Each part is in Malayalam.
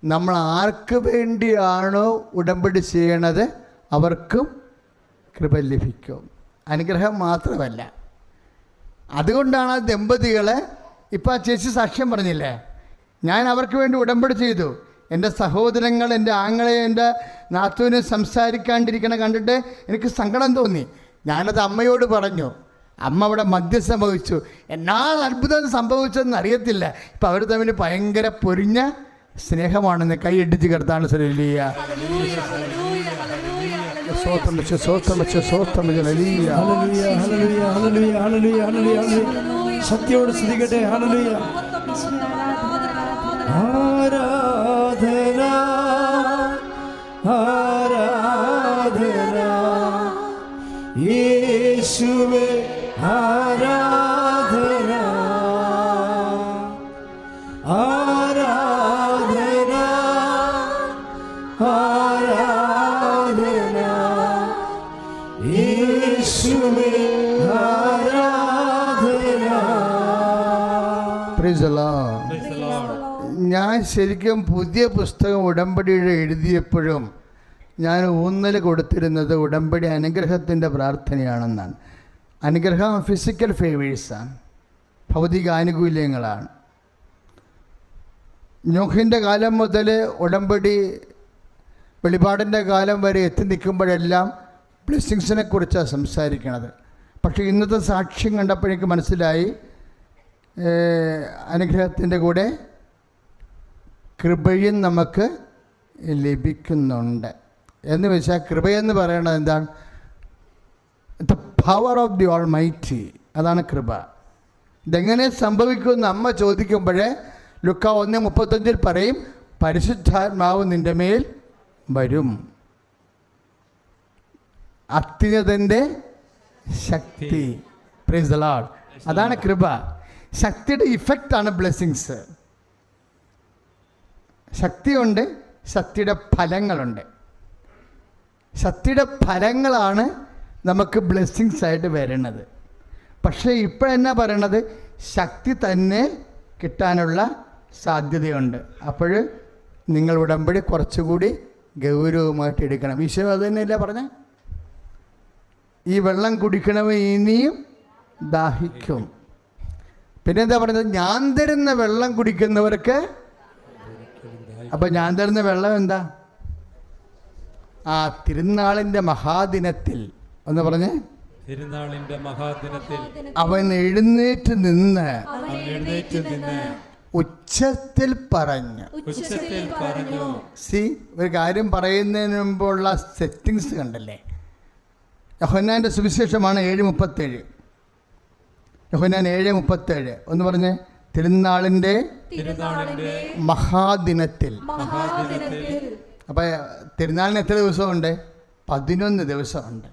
നമ്മൾ ആർക്ക് വേണ്ടിയാണോ ഉടമ്പടി ചെയ്യണത് അവർക്കും കൃപ ലഭിക്കും. അനുഗ്രഹം മാത്രമല്ല. അതുകൊണ്ടാണ് ആ ദമ്പതികളെ ഇപ്പോൾ ആ ചേച്ചി സാക്ഷ്യം പറഞ്ഞില്ലേ, ഞാൻ അവർക്ക് വേണ്ടി ഉടമ്പടി ചെയ്തു. എൻ്റെ സഹോദരങ്ങൾ, എൻ്റെ ആങ്ങളെ, എൻ്റെ നാത്തൂന് സംസാരിക്കാണ്ടിരിക്കണ കണ്ടിട്ട് എനിക്ക് സങ്കടം തോന്നി. ഞാനത് അമ്മയോട് പറഞ്ഞു. അമ്മ അവിടെ മധ്യസ്ഥം വഹിച്ചു. എന്നാ അത്ഭുതം സംഭവിച്ചതെന്ന് അറിയത്തില്ല. ഇപ്പം അവർ തമ്മിൽ ഭയങ്കര പൊരിഞ്ഞ സ്നേഹമാണെന്ന് കൈയിടിച്ച് കിടത്താണ്. സത്യോട് സ്തുതിക്കട്ടെ. ഹല്ലേലൂയ. ആരാധന ആരാധന യേശുവേ, ആരാധന ആരാധന ആരാധന യേശുവേ, ആരാധന. Praise the Lord. ഞാൻ ശരിക്കും പുതിയ പുസ്തകം ഉടമ്പടിയുടെ എഴുതിയപ്പോഴും ഞാൻ ഊന്നൽ കൊടുത്തിരുന്നത് ഉടമ്പടി അനുഗ്രഹത്തിൻ്റെ പ്രാർത്ഥനയാണെന്നാണ്. അനുഗ്രഹം ഫിസിക്കൽ ഫേവേഴ്സാണ്, ഭൗതിക ആനുകൂല്യങ്ങളാണ്. നോഹിൻ്റെ കാലം മുതൽ ഉടമ്പടി വെളിപാടിൻ്റെ കാലം വരെ എത്തി നിൽക്കുമ്പോഴെല്ലാം ബ്ലെസ്സിങ്സിനെ കുറിച്ചാണ് സംസാരിക്കണത്. പക്ഷേ ഇന്നത്തെ സാക്ഷ്യം കണ്ടപ്പോഴേക്ക് മനസ്സിലായി അനുഗ്രഹത്തിൻ്റെ കൂടെ കൃപയും നമുക്ക് ലഭിക്കുന്നുണ്ട്. എന്ന് വെച്ചാൽ കൃപയെന്ന് പറയണത് എന്താണ്? The power of the all mighty. അതാണ് കൃപ. ഇതെങ്ങനെ സംഭവിക്കുമെന്ന് അമ്മ ചോദിക്കുമ്പോഴേ ലുക്ക 1:35 പറയും, പരിശുദ്ധാത്മാവ് നിൻ്റെ മേൽ വരും, അത്യുന്നതൻ്റെ ശക്തി. Praise the Lord. അതാണ് കൃപ. ശക്തിയുടെ ഇഫക്റ്റാണ് ബ്ലെസ്സിങ്സ്. ശക്തിയുണ്ട്, ശക്തിയുടെ ഫലങ്ങളുണ്ട്. ശക്തിയുടെ ഫലങ്ങളാണ് നമുക്ക് ബ്ലെസ്സിങ്സ് ആയിട്ട് വരുന്നത്. പക്ഷേ ഇപ്പോഴെന്നാ പറയണത്? ശക്തി തന്നെ കിട്ടാനുള്ള സാധ്യതയുണ്ട്. അപ്പോൾ നിങ്ങൾ ഉടമ്പടി കുറച്ചുകൂടി ഗൗരവമായിട്ട് എടുക്കണം. ഈശോ അത് തന്നെയല്ലേ പറഞ്ഞേ, ഈ വെള്ളം കുടിക്കണവൻ ഇനിയും ദാഹിക്കും. പിന്നെന്താ പറയുന്നത്? ഞാൻ തരുന്ന വെള്ളം കുടിക്കുന്നവർക്ക്. അപ്പം ഞാൻ തരുന്ന വെള്ളം എന്താ? ആ തിരുനാളിൻ്റെ മഹാദിനത്തിൽ ഒന്ന് പറഞ്ഞേ, തിരുനാളിന്റെ മഹാദിനത്തിൽ അവൻ എഴുന്നേറ്റ് നിന്ന് ഉച്ചത്തിൽ പറഞ്ഞു. ഒരു കാര്യം പറയുന്നതിന് മുമ്പുള്ള സെറ്റിങ്സ് കണ്ടല്ലേ? യോഹന്നാൻ്റെ സുവിശേഷമാണ് 7:37. യോഹന്നാൻ 7:37 ഒന്ന് പറഞ്ഞേ. തിരുനാളിൻ്റെ മഹാദിനത്തിൽ. അപ്പം തിരുനാളിന് എത്ര ദിവസമുണ്ട്? 11 ദിവസമുണ്ട്.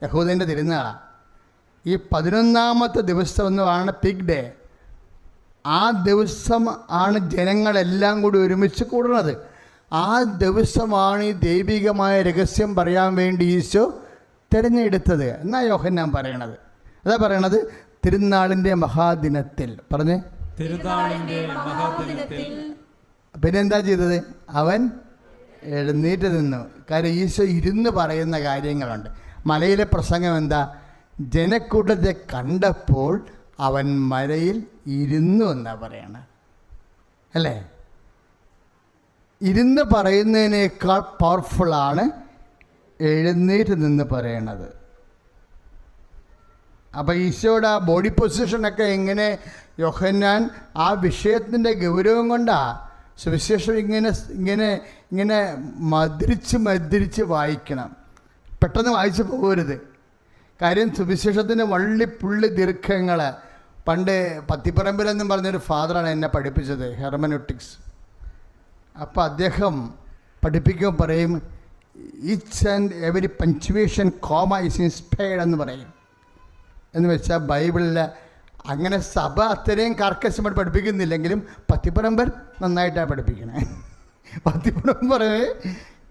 യഹൂദൻ്റെ തിരുനാളാണ്. ഈ 11ാമത്തെ ദിവസം എന്നാണ് പിഗ് ഡേ. ആ ദിവസം ആണ് ജനങ്ങളെല്ലാം കൂടി ഒരുമിച്ച് കൂടുന്നത്. ആ ദിവസമാണ് ഈ ദൈവികമായ രഹസ്യം പറയാൻ വേണ്ടി ഈശോ തിരഞ്ഞെടുത്തത് എന്നാ യോഹന്നാൻ പറയണത്. അതാ പറയണത് തിരുനാളിൻ്റെ മഹാദിനത്തിൽ. പറഞ്ഞേ, തിരുനാളിന്റെ മഹാദിനത്തിൽ. പിന്നെന്താ ചെയ്തത്? അവൻ എഴുന്നേറ്റ് നിന്നു. കാര്യം ഈശോ ഇരുന്ന് പറയുന്ന കാര്യങ്ങളുണ്ട്. മലയിലെ പ്രസംഗം എന്താ? ജനക്കൂട്ടത്തെ കണ്ടപ്പോൾ അവൻ മലയിൽ ഇരുന്നു എന്നാ പറയണത് അല്ലേ? ഇരുന്ന് പറയുന്നതിനേക്കാൾ പവർഫുള്ളാണ് എഴുന്നേറ്റ് നിന്ന് പറയണത്. അപ്പോൾ ഈശോയുടെ ആ ബോഡി പൊസിഷനൊക്കെ എങ്ങനെ യോഹന്നാൻ ആ വിഷയത്തിൻ്റെ ഗൗരവം കൊണ്ടാണ് സുവിശേഷം ഇങ്ങനെ മദ്രിച്ച് വായിക്കണം. പെട്ടെന്ന് വായിച്ചു പോകരുത്. കാര്യം സുവിശേഷത്തിൻ്റെ വള്ളിപ്പുള്ളി ദീർഘങ്ങൾ പണ്ട് പത്തിപ്പറമ്പിലെന്നും പറഞ്ഞൊരു ഫാദറാണ് എന്നെ പഠിപ്പിച്ചത്, ഹെർമനോട്ടിക്സ്. അപ്പോൾ അദ്ദേഹം പഠിപ്പിക്കുമ്പോൾ പറയും, each and every punctuation comma is inspired എന്ന് പറയും. എന്ന് വെച്ചാൽ ബൈബിളിൽ അങ്ങനെ സഭ അത്രയും കർക്കശമായിട്ട് പഠിപ്പിക്കുന്നില്ലെങ്കിലും പത്തിപ്പറമ്പൻ നന്നായിട്ടാണ് പഠിപ്പിക്കണേ. പത്തിപ്പറമ്പൻ പറയേ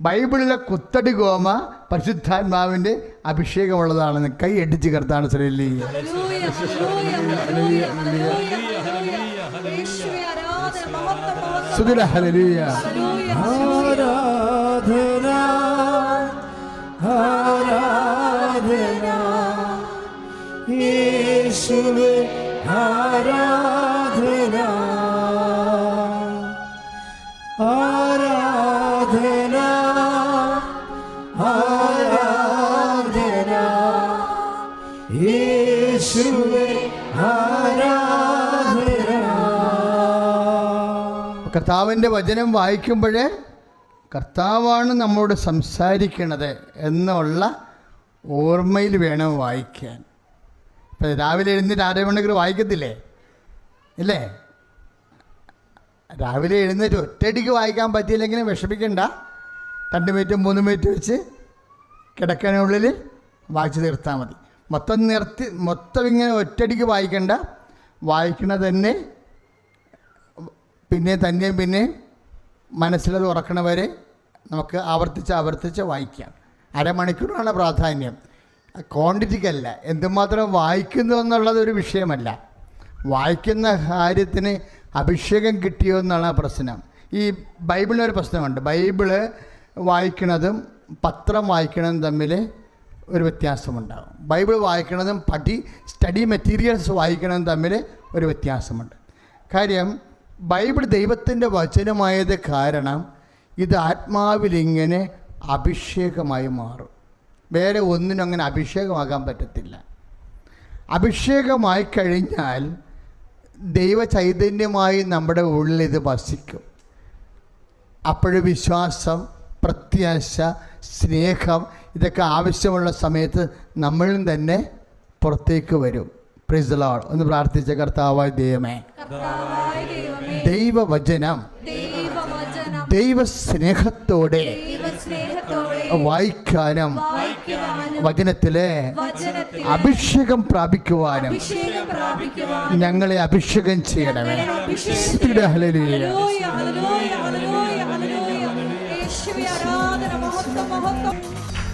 ബൈബിളിലെ കുത്തടി കോമ പരിശുദ്ധാത്മാവിൻ്റെ അഭിഷേകമുള്ളതാണെന്ന് കൈ അടിച്ച് കർത്താണ്. സ്തുതി ഹല്ലേലൂയ. ആരാധന ആരാധന യേശുവേ ആരാധന ആരാധന ആരാധന യേശുവേ ആരാധന. കർത്താവിൻ്റെ വചനം വായിക്കുമ്പോഴേ കർത്താവാണ് നമ്മോട് സംസാരിക്കണത് എന്നുള്ള ഓർമ്മയിൽ വേണം വായിക്കാൻ. ഇപ്പം രാവിലെ എഴുന്നേറ്റ് 6 മണിക്കൂർ വായിക്കത്തില്ലേ? ഇല്ലേ? രാവിലെ എഴുന്നേറ്റ് ഒറ്റയടിക്ക് വായിക്കാൻ പറ്റിയില്ലെങ്കിലും വിഷമിക്കണ്ട. 2 മിനിറ്റ് 3 മിനിറ്റ് വെച്ച് കിടക്കാനുള്ളിൽ വായിച്ച് തീർത്താൽ മതി. മൊത്തം ഇങ്ങനെ ഒറ്റയടിക്ക് വായിക്കണ്ട. വായിക്കണത് തന്നെ പിന്നെ മനസ്സിലത് ഉറക്കണവരെ നമുക്ക് ആവർത്തിച്ച് വായിക്കാം. അരമണിക്കൂറാണ് പ്രാധാന്യം, ക്വാണ്ടിറ്റിക്കല്ല. എന്തുമാത്രം വായിക്കുന്നു എന്നുള്ളത് ഒരു വിഷയമല്ല. വായിക്കുന്ന കാര്യത്തിന് അഭിഷേകം കിട്ടിയോ എന്നാണ് പ്രശ്നം. ഈ ബൈബിളിനൊരു പ്രശ്നമുണ്ട്. ബൈബിള് വായിക്കണതും പത്രം വായിക്കണതും തമ്മിൽ ഒരു വ്യത്യാസമുണ്ടാകും. ബൈബിൾ വായിക്കണതും സ്റ്റഡി മെറ്റീരിയൽസ് വായിക്കണതും തമ്മിൽ ഒരു വ്യത്യാസമുണ്ട്. കാര്യം ബൈബിൾ ദൈവത്തിൻ്റെ വചനമായത് കാരണം ഇത് ആത്മാവിലിങ്ങനെ അഭിഷേകമായി മാറും. വേറെ ഒന്നിനും അങ്ങനെ അഭിഷേകമാകാൻ പറ്റത്തില്ല. അഭിഷേകമായി കഴിഞ്ഞാൽ ദൈവചൈതന്യമായി നമ്മുടെ ഉള്ളിൽ ഇത് വസിക്കും. അപ്പോഴും വിശ്വാസം, പ്രത്യാശ, സ്നേഹം ഇതൊക്കെ ആവശ്യമുള്ള സമയത്ത് നമ്മളിൽ തന്നെ പുറത്തേക്ക് വരും. Praise the Lord. ഒന്ന് പ്രാർത്ഥിച്ച കർത്താവായ ദൈവമേ, ദൈവവചനം ദൈവസ്നേഹത്തോടെ വായിക്കാനും വചനത്തിലെ അഭിഷേകം പ്രാപിക്കുവാനും ഞങ്ങളെ അഭിഷേകം ചെയ്യണമേ. ഹല്ലേലൂയ.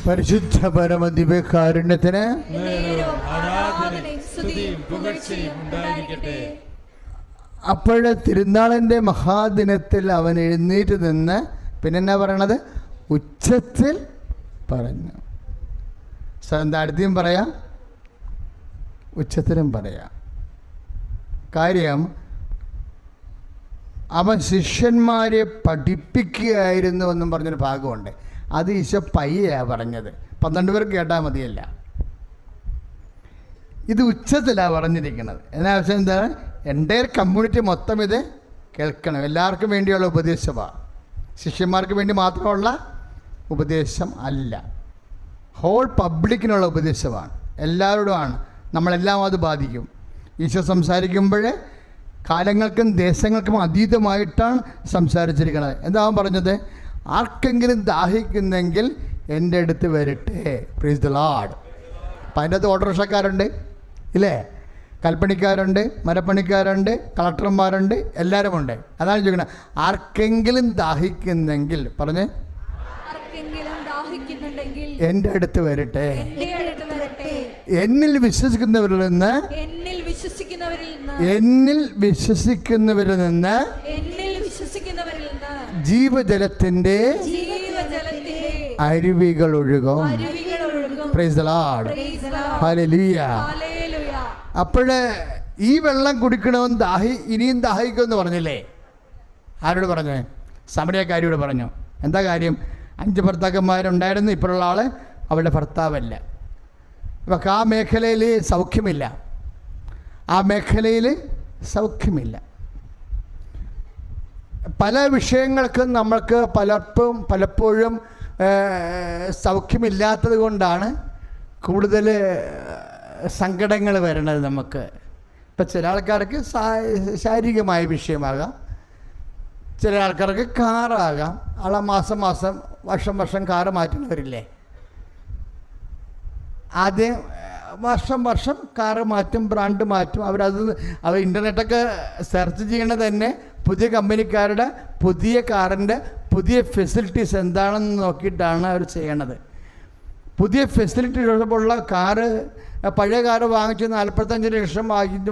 പരിശുദ്ധ പരമ ദിവ്യകാരുണ്യത്തിന് അപ്പോഴേ തിരുനാളിൻ്റെ മഹാദിനത്തിൽ അവൻ എഴുന്നേറ്റ് നിന്ന് പിന്നെന്നാ പറയണത്? ഉച്ചത്തിൽ പറഞ്ഞു. അടുത്തും പറയാം, ഉച്ചത്തിലും പറയാം. കാര്യം അവൻ ശിഷ്യന്മാരെ പഠിപ്പിക്കുകയായിരുന്നു എന്നും പറഞ്ഞൊരു ഭാഗമുണ്ട്. അത് ഈശോ പയ്യാണ് പറഞ്ഞത്. 12 പേർക്ക് കേട്ടാൽ മതിയല്ല. ഇത് ഉച്ചത്തിലാണ് പറഞ്ഞിരിക്കുന്നത്. എന്നാവശ്യം എന്താണ്? എൻ്റെ കമ്മ്യൂണിറ്റി മൊത്തം ഇത് കേൾക്കണം. എല്ലാവർക്കും വേണ്ടിയുള്ള ഉപദേശമാണ്. ശിഷ്യന്മാർക്ക് വേണ്ടി മാത്രമുള്ള ഉപദേശം അല്ല, ഹോൾ പബ്ലിക്കിനുള്ള ഉപദേശമാണ്. എല്ലാവരോടുമാണ്. നമ്മളെല്ലാം അത് ബാധിക്കും. ഈശോ സംസാരിക്കുമ്പോൾ കാലങ്ങൾക്കും ദേശങ്ങൾക്കും അതീതമായിട്ടാണ് സംസാരിച്ചിരിക്കുന്നത്. എന്താ അവൻ പറഞ്ഞത്? ആർക്കെങ്കിലും ദാഹിക്കുന്നെങ്കിൽ എൻ്റെ അടുത്ത് വരട്ടെ. Praise the Lord. അപ്പം അതിൻ്റെ അകത്ത് ഓട്ടോറിക്ഷക്കാരുണ്ട്, ഇല്ലേ? കൽപ്പണിക്കാരുണ്ട്, മരപ്പണിക്കാരുണ്ട്, കളക്ടർമാരുണ്ട്, എല്ലാവരുമുണ്ട്. അതാണ് ചോദിക്കുന്നത്. ആർക്കെങ്കിലും ദാഹിക്കുന്നെങ്കിൽ പറഞ്ഞ് എൻ്റെ അടുത്ത് വരട്ടെ. എന്നിൽ വിശ്വസിക്കുന്നവരിൽ നിന്ന് ജീവജലത്തിൻ്റെ അരുവികൾ ഒഴുകും. Praise the Lord. ഹല്ലേലൂയ. അപ്പോഴേ ഈ വെള്ളം കുടിക്കണമെന്ന് ഇനിയും ദാഹിക്കുമെന്ന് പറഞ്ഞില്ലേ? ആരോട് പറഞ്ഞു? സമരക്കാരിയോട് പറഞ്ഞു. എന്താ കാര്യം? 5 ഭർത്താക്കന്മാരുണ്ടായിരുന്നു. ഇപ്പോഴുള്ള ആൾ അവളുടെ ഭർത്താവല്ല. ഇവർക്ക് ആ മേഖലയിൽ സൗഖ്യമില്ല. പല വിഷയങ്ങൾക്കും നമ്മൾക്ക് പലപ്പോഴും സൗഖ്യമില്ലാത്തത് കൊണ്ടാണ് കൂടുതൽ സങ്കടങ്ങൾ വരണത് നമുക്ക്. ഇപ്പം ചില ആൾക്കാർക്ക് ശാരീരികമായ വിഷയമാകാം, ചില ആൾക്കാർക്ക് കാറാകാം. മാസം വർഷം കാറ് മാറ്റുന്നവരില്ലേ? ആദ്യം വർഷം കാറ് മാറ്റും, ബ്രാൻഡ് മാറ്റും. അവർ ഇൻ്റർനെറ്റൊക്കെ സെർച്ച് ചെയ്യണത് തന്നെ പുതിയ കമ്പനിക്കാരുടെ പുതിയ കാറിൻ്റെ പുതിയ ഫെസിലിറ്റീസ് എന്താണെന്ന് നോക്കിയിട്ടാണ് അവർ ചെയ്യണത്. പുതിയ ഫെസിലിറ്റി ഉള്ള കാറ്, പഴയ കാറ് വാങ്ങിച്ച് 45 ലക്ഷം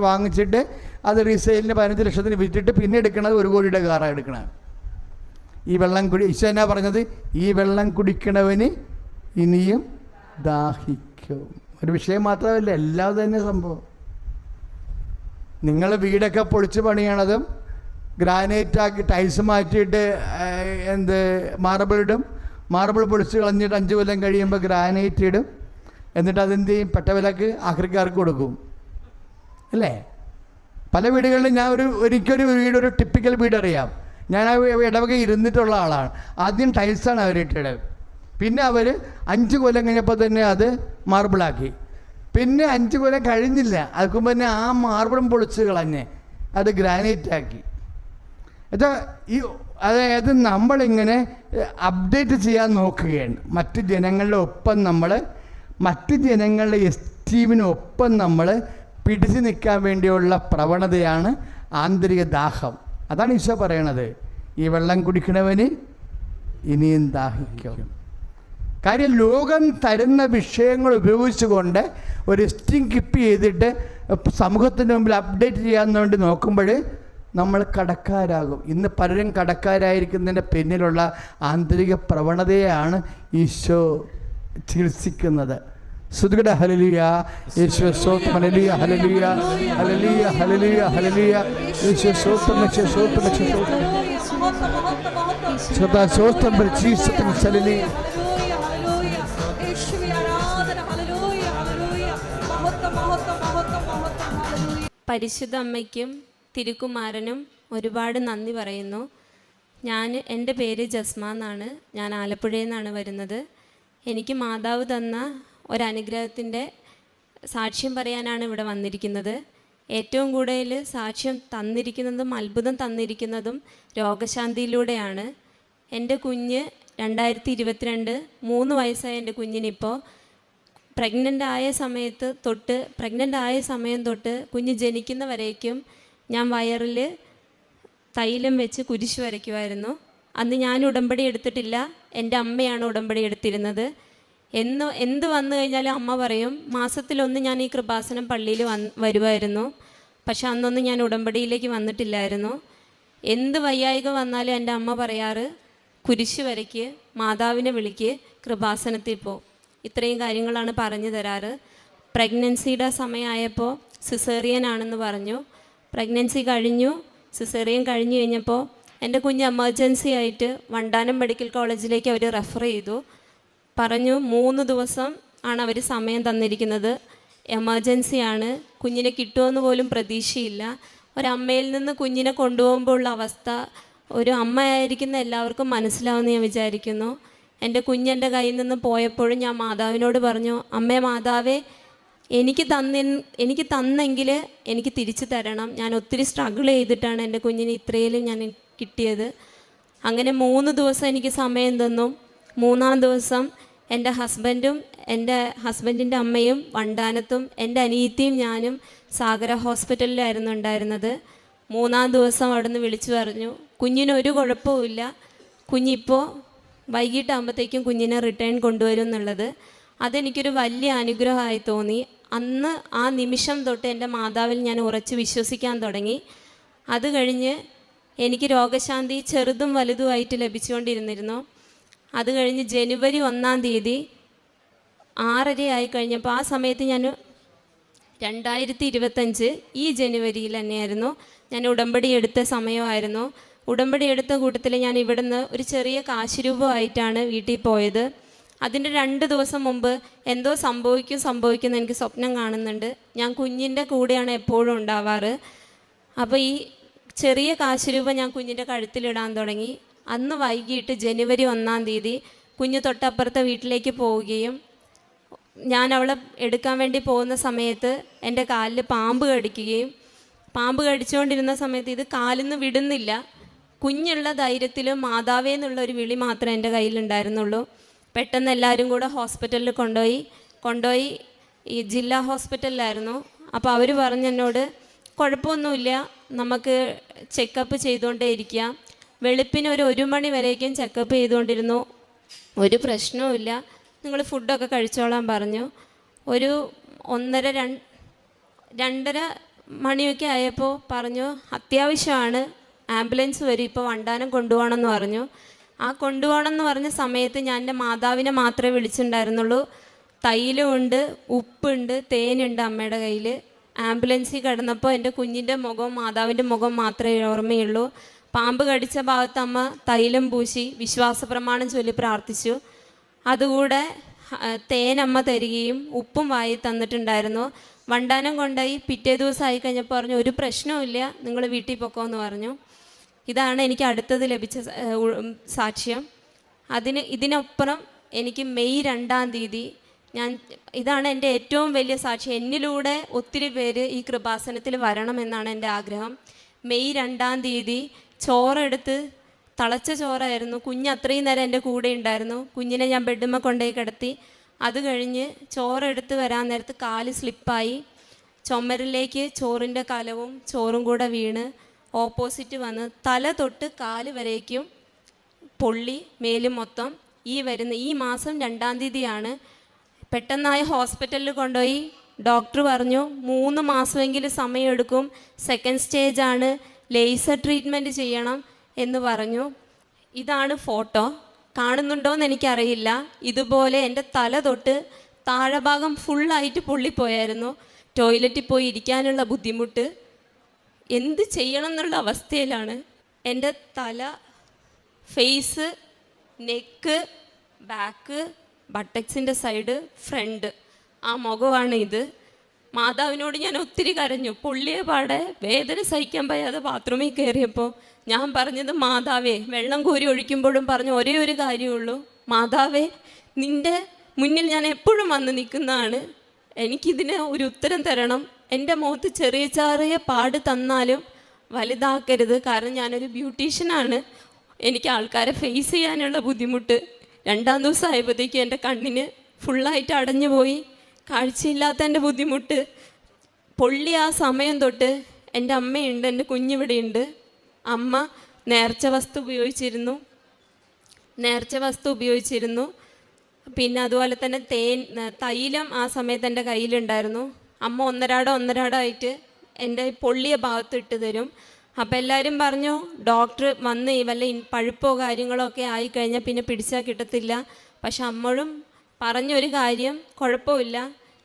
വാങ്ങിച്ചിട്ട് അത് റീസെയിലിന് 15 ലക്ഷത്തിന് വിറ്റിട്ട് പിന്നെ എടുക്കണത് 1 കോടിയുടെ കാറാണ് എടുക്കണത്. ഈ വെള്ളം ഈശോ എന്നാ പറഞ്ഞത്? ഈ വെള്ളം കുടിക്കണവന് ഇനിയും ദാഹിക്കും. ഒരു വിഷയം മാത്രമല്ല, എല്ലാം തന്നെ സംഭവം. നിങ്ങൾ വീടൊക്കെ പൊളിച്ച് പണിയണതും ഗ്രാനൈറ്റാക്കി ടൈൽസ് മാറ്റിയിട്ട് മാർബിൾ ഇടും. മാർബിൾ പൊളിച്ച് കളഞ്ഞിട്ട് 5 കൊല്ലം കഴിയുമ്പോൾ ഗ്രാനൈറ്റ് ഇടും. എന്നിട്ട് അതെന്ത് ചെയ്യും? പെട്ടവിലക്ക് ആക്രിക്കാർക്ക് കൊടുക്കും, അല്ലേ? പല വീടുകളിലും ഞാൻ ഒരിക്കലൊരു വീട്, ഒരു ടിപ്പിക്കൽ വീട് അറിയാം. ഞാൻ ആ ഇടവക ഇരുന്നിട്ടുള്ള ആളാണ്. ആദ്യം ടൈൽസാണ് അവരിട്ടത്. പിന്നെ അവർ 5 കൊല്ലം കഴിഞ്ഞപ്പോൾ തന്നെ അത് മാർബിളാക്കി. പിന്നെ 5 കൊല്ലം കഴിഞ്ഞില്ല, അതിന് പിന്നെ ആ മാർബിളും പൊളിച്ച് കളഞ്ഞ് അത് ഗ്രാനൈറ്റാക്കി. അതായത് നമ്മളിങ്ങനെ അപ്ഡേറ്റ് ചെയ്യാൻ നോക്കുകയാണ്. മറ്റ് ജനങ്ങളുടെ ഒപ്പം നമ്മൾ, മറ്റ് ജനങ്ങളുടെ എസ്റ്റീമിനൊപ്പം നമ്മൾ പിടിച്ചു നിൽക്കാൻ വേണ്ടിയുള്ള പ്രവണതയാണ് ആന്തരിക ദാഹം. അതാണ് ഈശോ പറയണത്, ഈ വെള്ളം കുടിക്കണവന് ഇനിയും ദാഹിക്കും. കാര്യം ലോകം തരുന്ന വിഷയങ്ങൾ ഉപയോഗിച്ചുകൊണ്ട് ഒരു എസ്റ്റീം കീപ്പ് ചെയ്തിട്ട് സമൂഹത്തിൻ്റെ മുമ്പിൽ അപ്ഡേറ്റ് ചെയ്യാൻ വേണ്ടി നോക്കുമ്പോൾ നമ്മൾ കടക്കാരാകും. ഇന്ന് പലരും കടക്കാരായിരിക്കുന്നതിൻ്റെ പിന്നിലുള്ള ആന്തരിക പ്രവണതയാണ് ഈശോ ചികിത്സിക്കുന്നത്. സുതുകട ഹല്ലേലൂയ, യേശുവേ സ്തോത്രം, hallelujah hallelujah hallelujah hallelujah hallelujah, യേശുവേ സ്തോത്രം, യേശുവേ സ്തോത്രം, യേശുവേ സ്തോത്രം, സ്തോത്രം പരിശുദ്ധ ഹല്ലേലൂയ. പരിശുദ്ധ അമ്മയ്ക്കും തിരുക്കുമാരനും ഒരുപാട് നന്ദി പറയുന്നു. എൻ്റെ പേര് ജസ്മ എന്നാണ്. ഞാൻ ആലപ്പുഴയിൽ നിന്നാണ് വരുന്നത്. എനിക്ക് മാതാവ് തന്ന ഒരനുഗ്രഹത്തിൻ്റെ സാക്ഷ്യം പറയാനാണ് ഇവിടെ വന്നിരിക്കുന്നത്. ഏറ്റവും കൂടുതൽ സാക്ഷ്യം തന്നിരിക്കുന്നതും അത്ഭുതം തന്നിരിക്കുന്നതും രോഗശാന്തിയിലൂടെയാണ്. എൻ്റെ കുഞ്ഞ് 2022 3 വയസ്സായ എൻ്റെ കുഞ്ഞിനിപ്പോൾ പ്രഗ്നൻ്റ് ആയ സമയം തൊട്ട് കുഞ്ഞ് ജനിക്കുന്നവരേക്കും ഞാൻ വയറിൽ തൈലം വെച്ച് കുരിശ് വരയ്ക്കുമായിരുന്നു. അന്ന് ഞാൻ ഉടമ്പടി എടുത്തിട്ടില്ല, എൻ്റെ അമ്മയാണ് ഉടമ്പടി എടുത്തിരുന്നത്. എന്ത് വന്നു കഴിഞ്ഞാലും അമ്മ പറയും, മാസത്തിലൊന്ന് ഞാൻ ഈ കൃപാസനം പള്ളിയിൽ വരുമായിരുന്നു. പക്ഷെ അന്നൊന്നും ഞാൻ ഉടമ്പടിയിലേക്ക് വന്നിട്ടില്ലായിരുന്നു. എന്ത് വയ്യായിക വന്നാലും എൻ്റെ അമ്മ പറയാറ്, കുരിശ് വരയ്ക്ക്, മാതാവിനെ വിളിക്ക്, കൃപാസനത്തിൽ പോ. ഇത്രയും കാര്യങ്ങളാണ് പറഞ്ഞു തരാറ്. പ്രഗ്നൻസിയുടെ സമയമായപ്പോൾ സിസേറിയൻ ആണെന്ന് പറഞ്ഞു. പ്രഗ്നൻസി കഴിഞ്ഞു, സിസേറിയൻ കഴിഞ്ഞു കഴിഞ്ഞപ്പോൾ എൻ്റെ കുഞ്ഞ് എമർജൻസി ആയിട്ട് വണ്ടാനം മെഡിക്കൽ കോളേജിലേക്ക് അവർ റെഫർ ചെയ്തു. പറഞ്ഞു 3 ദിവസം ആണ് അവർ സമയം തന്നിരിക്കുന്നത്, എമർജൻസിയാണ്, കുഞ്ഞിനെ കിട്ടുമെന്ന് പോലും പ്രതീക്ഷയില്ല. ഒരമ്മയിൽ നിന്ന് കുഞ്ഞിനെ കൊണ്ടുപോകുമ്പോൾ ഉള്ള അവസ്ഥ ഒരു അമ്മയായിരിക്കുന്ന എല്ലാവർക്കും മനസ്സിലാവുമെന്ന് ഞാൻ വിചാരിക്കുന്നു. എൻ്റെ കുഞ്ഞെൻ്റെ കയ്യിൽ നിന്ന് പോയപ്പോഴും ഞാൻ മാതാവിനോട് പറഞ്ഞു, അമ്മേ മാതാവേ, എനിക്ക് തന്നെങ്കിൽ എനിക്ക് തിരിച്ചു തരണം. ഞാൻ ഒത്തിരി സ്ട്രഗിൾ ചെയ്തിട്ടാണ് എൻ്റെ കുഞ്ഞിന് ഇത്രയിലും ഞാൻ കിട്ടിയത്. അങ്ങനെ 3 ദിവസം എനിക്ക് സമയം തന്നു. 3-ാം ദിവസം എൻ്റെ ഹസ്ബൻഡിൻ്റെ അമ്മയും വണ്ടാനത്തും എൻ്റെ അനിയത്തിയും ഞാനും സാഗര ഹോസ്പിറ്റലിലായിരുന്നു ഉണ്ടായിരുന്നത്. 3-ാം ദിവസം അവിടെ നിന്ന് വിളിച്ചു പറഞ്ഞു, കുഞ്ഞിനൊരു കുഴപ്പവുമില്ല, കുഞ്ഞിപ്പോൾ വൈകിട്ടാകുമ്പോഴത്തേക്കും കുഞ്ഞിനെ റിട്ടേൺ കൊണ്ടുവരും എന്നുള്ളത്. അതെനിക്കൊരു വലിയ അനുഗ്രഹമായി തോന്നി. അന്ന് ആ നിമിഷം തൊട്ട് എൻ്റെ മാതാവിൽ ഞാൻ ഉറച്ച് വിശ്വസിക്കാൻ തുടങ്ങി. അത് കഴിഞ്ഞ് എനിക്ക് രോഗശാന്തി ചെറുതും വലുതുമായിട്ട് ലഭിച്ചുകൊണ്ടിരുന്നിരുന്നു. അത് കഴിഞ്ഞ് ജനുവരി 1-ാം തീയതി 6:30 ആയി കഴിഞ്ഞപ്പോൾ, ആ സമയത്ത് ഞാൻ 2025 ഈ ജനുവരിയിൽ തന്നെയായിരുന്നു ഞാൻ ഉടമ്പടി എടുത്ത സമയമായിരുന്നു. ഉടമ്പടി എടുത്ത കൂട്ടത്തിൽ ഞാൻ ഇവിടുന്ന് ഒരു ചെറിയ കാശുരൂപമായിട്ടാണ് വീട്ടിൽ പോയത്. അതിൻ്റെ 2 ദിവസം മുമ്പ് എന്തോ സംഭവിക്കുമെന്ന് എനിക്ക് സ്വപ്നം കാണുന്നുണ്ട്. ഞാൻ കുഞ്ഞിൻ്റെ കൂടെയാണ് എപ്പോഴും ഉണ്ടാവാറ്. അപ്പോൾ ഈ ചെറിയ കാശുരൂപ ഞാൻ കുഞ്ഞിൻ്റെ കഴുത്തിലിടാൻ തുടങ്ങി. അന്ന് വൈകിട്ട് ജനുവരി 1-ാം തീയതി കുഞ്ഞ് തൊട്ടപ്പുറത്തെ വീട്ടിലേക്ക് പോവുകയും ഞാൻ അവളെ എടുക്കാൻ വേണ്ടി പോകുന്ന സമയത്ത് എൻ്റെ കാലിൽ പാമ്പ് കടിച്ചുകൊണ്ടിരുന്ന സമയത്ത് ഇത് കാലിൽ നിന്ന് വിടുന്നില്ല. കുഞ്ഞുള്ള ധൈര്യത്തിൽ മാതാവേ എന്നുള്ള ഒരു വിളി മാത്രമേ എൻ്റെ കയ്യിലുണ്ടായിരുന്നുള്ളൂ. പെട്ടെന്ന് എല്ലാവരും കൂടെ ഹോസ്പിറ്റലിൽ കൊണ്ടുപോയി ഈ ജില്ലാ ഹോസ്പിറ്റലിലായിരുന്നു. അപ്പോൾ അവർ പറഞ്ഞു എന്നോട്, കുഴപ്പമൊന്നുമില്ല, നമുക്ക് ചെക്കപ്പ് ചെയ്തുകൊണ്ടേ ഇരിക്കാം. വെളുപ്പിന് ഒരു 1 മണി വരേക്കും ചെക്കപ്പ് ചെയ്തുകൊണ്ടിരുന്നു, ഒരു പ്രശ്നവുമില്ല. നിങ്ങൾ ഫുഡൊക്കെ കഴിച്ചോളാൻ പറഞ്ഞു. ഒരു 2:30 മണിയൊക്കെ ആയപ്പോൾ പറഞ്ഞു അത്യാവശ്യമാണ്, ആംബുലൻസ് വരും, ഇപ്പോൾ വണ്ടാനം കൊണ്ടുപോകണമെന്ന് പറഞ്ഞു. ആ കൊണ്ടുപോകണമെന്ന് പറഞ്ഞ സമയത്ത് ഞാൻ എൻ്റെ മാതാവിനെ മാത്രമേ വിളിച്ചിട്ടുണ്ടായിരുന്നുള്ളൂ. തൈലമുണ്ട്, ഉപ്പുണ്ട്, തേനുണ്ട് അമ്മയുടെ കയ്യിൽ. ആംബുലൻസിൽ കിടന്നപ്പോൾ എൻ്റെ കുഞ്ഞിൻ്റെ മുഖവും മാതാവിൻ്റെ മുഖം മാത്രമേ ഓർമ്മയുള്ളൂ. പാമ്പ് കടിച്ച ഭാഗത്ത് അമ്മ തൈലം പൂശി വിശ്വാസ പ്രമാണം ചൊല്ലി പ്രാർത്ഥിച്ചു. അതുകൂടെ തേനമ്മ തരികയും ഉപ്പും വായി തന്നിട്ടുണ്ടായിരുന്നു. വണ്ടാനം കൊണ്ടായി പിറ്റേ ദിവസം ആയി കഴിഞ്ഞപ്പോൾ പറഞ്ഞു ഒരു പ്രശ്നവുമില്ല, നിങ്ങൾ വീട്ടിൽ പൊക്കോന്ന് പറഞ്ഞു. ഇതാണ് എനിക്ക് അടുത്തത് ലഭിച്ച സാക്ഷ്യം. ഇതിനപ്പുറം എനിക്ക് മെയ് 2-ാം തീയതി ഇതാണ് എൻ്റെ ഏറ്റവും വലിയ സാക്ഷ്യം. എന്നിലൂടെ ഒത്തിരി പേര് ഈ കൃപാസനത്തിൽ വരണമെന്നാണ് എൻ്റെ ആഗ്രഹം. മെയ് 2-ാം തീയതി ചോറെടുത്ത്, തിളച്ച ചോറായിരുന്നു, കുഞ്ഞ് അത്രയും നേരം എൻ്റെ കൂടെ ഉണ്ടായിരുന്നു. കുഞ്ഞിനെ ഞാൻ ബെഡ്മ കൊണ്ടുപോയി കിടത്തി. അത് കഴിഞ്ഞ് ചോറെടുത്ത് വരാൻ നേരത്ത് കാല് സ്ലിപ്പായി ചുമരിലേക്ക് ചോറിൻ്റെ കലവും ചോറും കൂടെ വീണ് ഓപ്പോസിറ്റ് വന്ന് തല തൊട്ട് കാല് വരേക്കും പൊള്ളി, മേലും മൊത്തം. ഈ മാസം 2-ാം തീയതിയാണ്. പെട്ടെന്നായി ഹോസ്പിറ്റലിൽ കൊണ്ടുപോയി. ഡോക്ടർ പറഞ്ഞു 3 മാസമെങ്കിലും സമയമെടുക്കും, സെക്കൻഡ് സ്റ്റേജാണ്, ലേസർ ട്രീറ്റ്മെൻറ്റ് ചെയ്യണം എന്ന് പറഞ്ഞു. ഇതാണ് ഫോട്ടോ. കാണുന്നുണ്ടോയെന്ന് എനിക്കറിയില്ല. ഇതുപോലെ എൻ്റെ തല തൊട്ട് താഴെ ഭാഗം ഫുള്ളായിട്ട് പൊള്ളിപ്പോയായിരുന്നു. ടോയ്ലറ്റിൽ പോയി ഇരിക്കാനുള്ള ബുദ്ധിമുട്ട്, എന്ത് ചെയ്യണം എന്നുള്ള അവസ്ഥയിലാണ്. എൻ്റെ തല, ഫേസ്, നെക്ക്, ബാക്ക്, ബട്ടക്സിൻ്റെ സൈഡ്, ഫ്രണ്ട്, ആ മുഖമാണ് ഇത്. മാതാവിനോട് ഞാൻ ഒത്തിരി കരഞ്ഞു. പൊള്ളിയ പാടെ വേദന സഹിക്കാൻ വയ്യാതെ ബാത്റൂമിൽ കയറിയപ്പോൾ ഞാൻ പറഞ്ഞത്, മാതാവേ, വെള്ളം കോരി ഒഴിക്കുമ്പോഴും പറഞ്ഞ ഒരേ ഒരു കാര്യമുള്ളൂ, മാതാവേ, നിൻ്റെ മുന്നിൽ ഞാൻ എപ്പോഴും വന്ന് നിൽക്കുന്നതാണ്, എനിക്കിതിന് ഒരു ഉത്തരം തരണം. എൻ്റെ മുഖത്ത് ചെറിയ ചെറിയ പാട് തന്നാലും വലുതാക്കരുത്, കാരണം ഞാനൊരു ബ്യൂട്ടീഷ്യനാണ്, എനിക്ക് ആൾക്കാരെ ഫേസ് ചെയ്യാനുള്ള ബുദ്ധിമുട്ട്. 2-ാം ദിവസം ആയപ്പോഴത്തേക്കും എൻ്റെ കണ്ണിന് ഫുള്ളായിട്ട് അടഞ്ഞു പോയി. കാഴ്ചയില്ലാത്തതിൻ്റെ ബുദ്ധിമുട്ട്. പൊള്ളി ആ സമയം തൊട്ട് എൻ്റെ അമ്മയുണ്ട്, എൻ്റെ കുഞ്ഞിവിടെയുണ്ട്. അമ്മ നേർച്ച വസ്തു ഉപയോഗിച്ചിരുന്നു. പിന്നെ അതുപോലെ തന്നെ തൈലം ആ സമയത്ത് എൻ്റെ കയ്യിലുണ്ടായിരുന്നു. അമ്മ ഒന്നരാടായിട്ട് എൻ്റെ പൊള്ളിയ ഭാഗത്ത് ഇട്ട് തരും. അപ്പോൾ എല്ലാവരും പറഞ്ഞു ഡോക്ടർ വന്ന് വല്ല പഴുപ്പോ കാര്യങ്ങളോ ഒക്കെ ആയിക്കഴിഞ്ഞാൽ പിന്നെ പിടിച്ചാൽ കിട്ടത്തില്ല. പക്ഷെ അമ്മഴും പറഞ്ഞൊരു കാര്യം, കുഴപ്പമില്ല,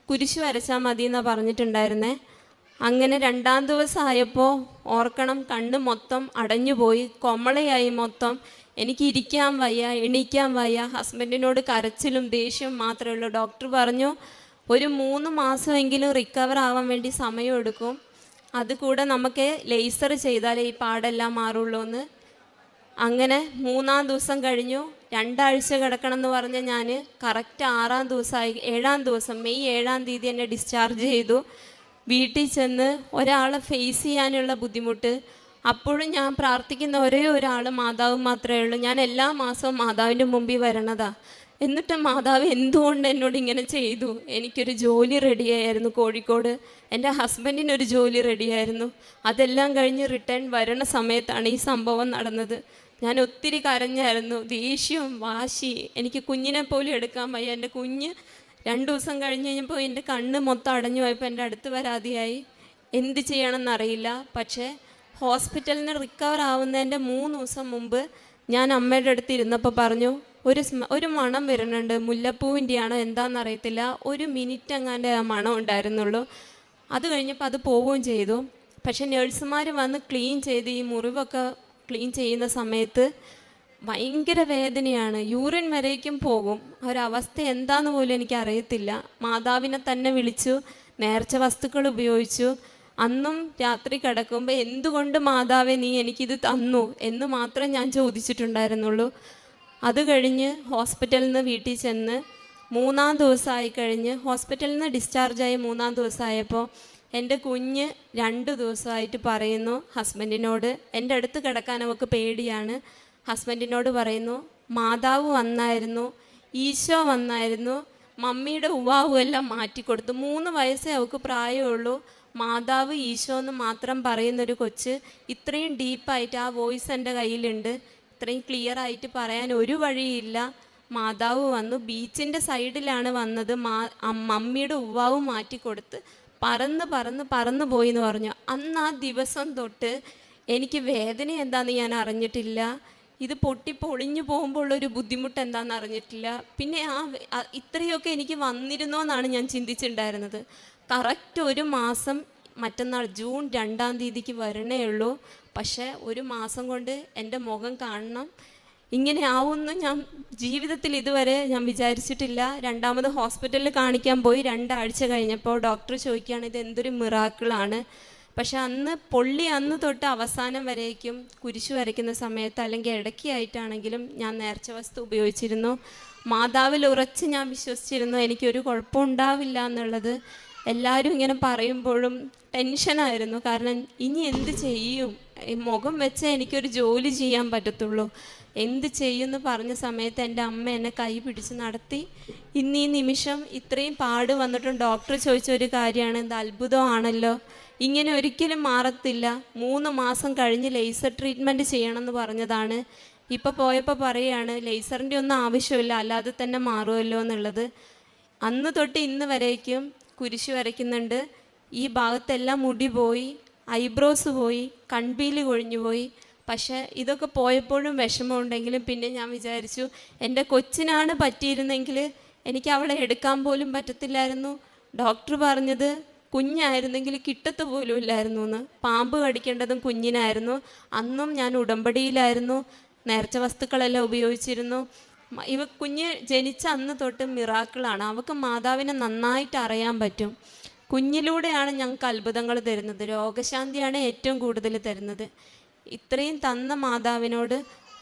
കുരിശ് വരച്ചാൽ മതി എന്നാണ് പറഞ്ഞിട്ടുണ്ടായിരുന്നേ. അങ്ങനെ 2-ാം ദിവസം ആയപ്പോൾ ഓർക്കണം, കണ്ണ് മൊത്തം അടഞ്ഞുപോയി, കൊമളയായി മൊത്തം. എനിക്ക് ഇരിക്കാൻ വയ്യ, എണീക്കാൻ വയ്യ, ഹസ്ബൻഡിനോട് കരച്ചിലും ദേഷ്യവും മാത്രമേ ഉള്ളൂ. ഡോക്ടർ പറഞ്ഞു ഒരു 3 മാസമെങ്കിലും റിക്കവർ ആവാൻ വേണ്ടി സമയമെടുക്കും, അതുകൂടെ നമുക്ക് ലേസർ ചെയ്താലേ ഈ പാടെല്ലാം മാറുള്ളൂ എന്ന്. അങ്ങനെ 3-ാം ദിവസം കഴിഞ്ഞു. 2 ആഴ്ച കിടക്കണം എന്ന് പറഞ്ഞ് ഞാൻ കറക്റ്റ് 6-ാം ദിവസമായി, 7-ാം ദിവസം മെയ് 7-ാം തീയതി എന്നെ ഡിസ്ചാർജ് ചെയ്തു. വീട്ടിൽ ചെന്ന് ഒരാളെ ഫേസ് ചെയ്യാനുള്ള ബുദ്ധിമുട്ട്. അപ്പോഴും ഞാൻ പ്രാർത്ഥിക്കുന്ന ഒരേ ഒരാൾ മാതാവ് മാത്രമേ ഉള്ളൂ. ഞാൻ എല്ലാ മാസവും മാതാവിൻ്റെ മുമ്പിൽ വരണതാ. എന്നിട്ട് മാതാവ് എന്തുകൊണ്ട് എന്നോട് ഇങ്ങനെ ചെയ്തു? എനിക്കൊരു ജോലി റെഡിയായിരുന്നു കോഴിക്കോട്, എൻ്റെ ഹസ്ബൻഡിനൊരു ജോലി റെഡിയായിരുന്നു. അതെല്ലാം കഴിഞ്ഞ് റിട്ടേൺ വരണ സമയത്താണ് ഈ സംഭവം നടന്നത്. ഞാൻ ഒത്തിരി കരഞ്ഞായിരുന്നു, ദേഷ്യവും വാശി. എനിക്ക് കുഞ്ഞിനെ പോലും എടുക്കാൻ വയ്യ. എൻ്റെ കുഞ്ഞ് 2 ദിവസം കഴിഞ്ഞ് കഴിഞ്ഞപ്പോൾ എൻ്റെ കണ്ണ് മൊത്തം അടഞ്ഞു പോയപ്പോൾ എൻ്റെ അടുത്ത് വരാതെയായി. എന്ത് ചെയ്യണമെന്നറിയില്ല. പക്ഷേ ഹോസ്പിറ്റലിൽ നിന്ന് റിക്കവർ ആവുന്നതിൻ്റെ 3 ദിവസം മുമ്പ് ഞാൻ അമ്മയുടെ അടുത്ത് ഇരുന്നപ്പോൾ പറഞ്ഞു, ഒരു മണം വരുന്നുണ്ട്, മുല്ലപ്പൂവിൻ്റെയാണോ എന്താണെന്നറിയത്തില്ല, 1 മിനിറ്റ് എങ്ങാണ്ട് ആ മണം ഉണ്ടായിരുന്നുള്ളൂ. അത് കഴിഞ്ഞപ്പോൾ അത് പോവുകയും ചെയ്തു. പക്ഷേ നഴ്സുമാർ വന്ന് ക്ലീൻ ചെയ്ത് ഈ മുറിവൊക്കെ ക്ലീൻ ചെയ്യുന്ന സമയത്ത് ഭയങ്കര വേദനയാണ്, യൂറിൻ വരേക്കും പോകും. ഒരവസ്ഥ എന്താണെന്ന് പോലും എനിക്കറിയത്തില്ല. മാതാവിനെ തന്നെ വിളിച്ചു, നേർച്ച വസ്തുക്കൾ ഉപയോഗിച്ചു. അന്നും രാത്രി കിടക്കുമ്പോൾ എന്തുകൊണ്ട് മാതാവേ നീ എനിക്കിത് തന്നു എന്ന് മാത്രം ഞാൻ ചോദിച്ചിട്ടുണ്ടായിരുന്നുള്ളൂ. അത് കഴിഞ്ഞ് ഹോസ്പിറ്റലിൽ നിന്ന് വീട്ടിൽ ചെന്ന് 3-ാം ദിവസമായി കഴിഞ്ഞ് ഹോസ്പിറ്റലിൽ നിന്ന് ഡിസ്ചാർജായി 3-ാം ദിവസമായപ്പോൾ എൻ്റെ കുഞ്ഞ് 2 ദിവസമായിട്ട് പറയുന്നു ഹസ്ബൻഡിനോട്, എൻ്റെ അടുത്ത് കിടക്കാൻ അവൾക്ക് പേടിയാണ്. ഹസ്ബൻഡിനോട് പറയുന്നു, മാതാവ് വന്നായിരുന്നു, ഈശോ വന്നായിരുന്നു, മമ്മിയുടെ ഉവാവും എല്ലാം മാറ്റിക്കൊടുത്തു. 3 വയസ്സേ അവൾക്ക് പ്രായമുള്ളൂ. മാതാവ് ഈശോ എന്ന് മാത്രം പറയുന്നൊരു കൊച്ച് ഇത്രയും ഡീപ്പായിട്ട് ആ വോയിസ് എൻ്റെ കയ്യിലുണ്ട്. ഇത്രയും ക്ലിയർ ആയിട്ട് പറയാൻ ഒരു വഴിയില്ല. മാതാവ് വന്നു. ബീച്ചിൻ്റെ സൈഡിലാണ് വന്നത്. മമ്മിയുടെ ഉവ്വാവ് മാറ്റിക്കൊടുത്ത് പറന്ന് പോയി എന്ന് പറഞ്ഞു. അന്ന് ആ ദിവസം തൊട്ട് എനിക്ക് വേദന എന്താണെന്ന് ഞാൻ അറിഞ്ഞിട്ടില്ല. ഇത് പൊളിഞ്ഞു പോകുമ്പോൾ ഉള്ളൊരു ബുദ്ധിമുട്ട് എന്താണെന്ന് അറിഞ്ഞിട്ടില്ല. പിന്നെ ഇത്രയൊക്കെ എനിക്ക് വന്നിരുന്നോ എന്നാണ് ഞാൻ ചിന്തിച്ചിട്ടുണ്ടായിരുന്നത്. കറക്റ്റ് 1 മാസം മറ്റന്നാൾ ജൂൺ 2-ാം തീയതിക്ക് വരണേ ഉള്ളൂ. പക്ഷേ 1 മാസം കൊണ്ട് എൻ്റെ മുഖം കാണണം. ഇങ്ങനെ ആവുമെന്ന് ഞാൻ ജീവിതത്തിൽ ഇതുവരെ ഞാൻ വിചാരിച്ചിട്ടില്ല. 2ാമത് ഹോസ്പിറ്റലിൽ കാണിക്കാൻ പോയി. 2 ആഴ്ച കഴിഞ്ഞപ്പോൾ ഡോക്ടർ ചോദിക്കുകയാണ് ഇത് എന്തൊരു മിറാക്കിളാണ്. പക്ഷെ അന്ന് തൊട്ട് അവസാനം വരേക്കും കുരിശു വരയ്ക്കുന്ന സമയത്ത് അല്ലെങ്കിൽ ഇടയ്ക്കായിട്ടാണെങ്കിലും ഞാൻ നേർച്ച വസ്തു ഉപയോഗിച്ചിരുന്നു. മാതാവിൽ ഉറച്ച് ഞാൻ വിശ്വസിച്ചിരുന്നു എനിക്കൊരു കുഴപ്പമുണ്ടാവില്ല എന്നുള്ളത്. എല്ലാവരും ഇങ്ങനെ പറയുമ്പോഴും ടെൻഷനായിരുന്നു. കാരണം ഇനി എന്ത് ചെയ്യും, മുഖം വെച്ച് എനിക്കൊരു ജോലി ചെയ്യാൻ പറ്റത്തുള്ളൂ, എന്ത് ചെയ്യുമെന്ന് പറഞ്ഞ സമയത്ത് എൻ്റെ അമ്മ എന്നെ കൈ പിടിച്ച് നടത്തി. ഇന്ന് ഈ നിമിഷം ഇത്രയും പാട് വന്നിട്ടും ഡോക്ടർ ചോദിച്ച ഒരു കാര്യമാണ്, ഇത് അത്ഭുതമാണല്ലോ, ഇങ്ങനെ ഒരിക്കലും മാറത്തില്ല, 3 മാസം കഴിഞ്ഞ് ലേസർ ട്രീറ്റ്മെൻറ്റ് ചെയ്യണമെന്ന് പറഞ്ഞതാണ്. ഇപ്പോൾ പോയപ്പോൾ പറയുകയാണ് ലേസറിൻ്റെ ഒന്നും ആവശ്യമില്ല, അല്ലാതെ തന്നെ മാറുമല്ലോ എന്നുള്ളത്. അന്ന് തൊട്ട് ഇന്ന് വരേക്കും കുരിശ് വരയ്ക്കുന്നുണ്ട്. ഈ ഭാഗത്തെല്ലാം മുടി പോയി, ഐബ്രോസ് പോയി, കൺപീലി കൊഴിഞ്ഞു പോയി. പക്ഷേ ഇതൊക്കെ പോയപ്പോഴും വിഷമമുണ്ടെങ്കിലും പിന്നെ ഞാൻ വിചാരിച്ചു എൻ്റെ കൊച്ചിനാണ് പറ്റിയിരുന്നെങ്കിൽ എനിക്ക് അവളെ എടുക്കാൻ പോലും പറ്റത്തില്ലായിരുന്നു. ഡോക്ടർ പറഞ്ഞത് കുഞ്ഞായിരുന്നെങ്കിൽ കിട്ടത്ത് പോലും ഇല്ലായിരുന്നു എന്ന്. പാമ്പ് കടിക്കേണ്ടതും കുഞ്ഞിനായിരുന്നു. അന്നും ഞാൻ ഉടമ്പടിയിലായിരുന്നു, നേർച്ച വസ്തുക്കളെല്ലാം ഉപയോഗിച്ചിരുന്നു. കുഞ്ഞ് ജനിച്ച അന്ന് തൊട്ട് മിറാക്കിളാണ്. അവൾക്ക് മാതാവിനെ നന്നായിട്ട് അറിയാൻ പറ്റും. കുഞ്ഞിലൂടെയാണ് ഞങ്ങൾക്ക് അത്ഭുതങ്ങൾ തരുന്നത്. രോഗശാന്തിയാണ് ഏറ്റവും കൂടുതൽ തരുന്നത്. ഇത്രയും തന്ന മാതാവിനോട്